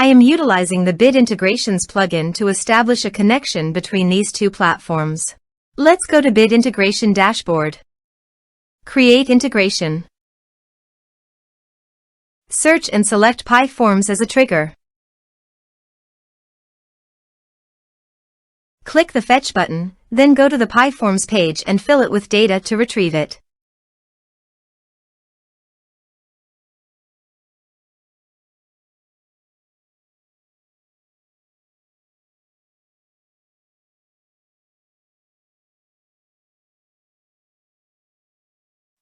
I am utilizing the Bid Integrations plugin to establish a connection between these two platforms. Let's go to Bid Integration Dashboard. Create integration. Search and select PyForms as a trigger. Click the Fetch button, then go to the PyForms page and fill it with data to retrieve it.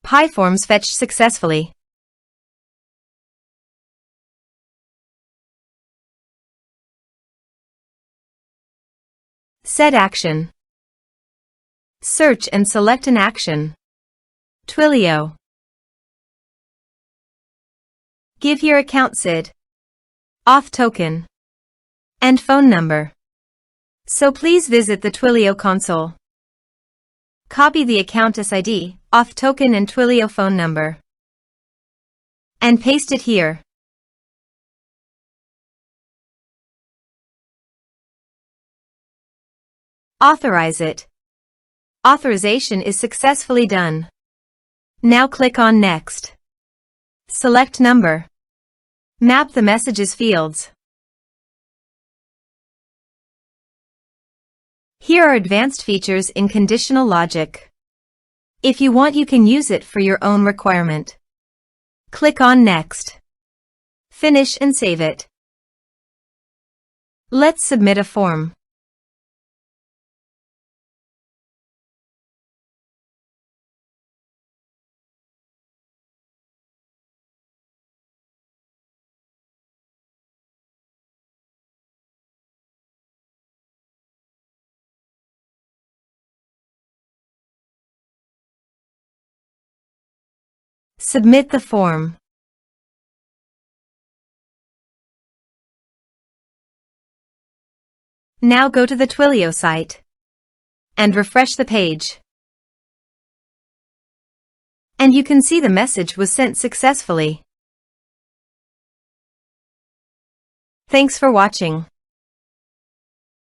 PyForms fetched successfully. Set action. Search and select an action. Twilio. Give your account SID, auth token, and phone number. So please visit the Twilio console. Copy the account SID, auth token and Twilio phone number, and paste it here. Authorize it. Authorization is successfully done. Now click on Next. Select number. Map the messages fields. Here are advanced features in conditional logic. If you want, you can use it for your own requirement. Click on Next. Finish and save it. Let's submit a form. Submit the form. Now go to the Twilio site and refresh the page. And you can see the message was sent successfully. Thanks for watching.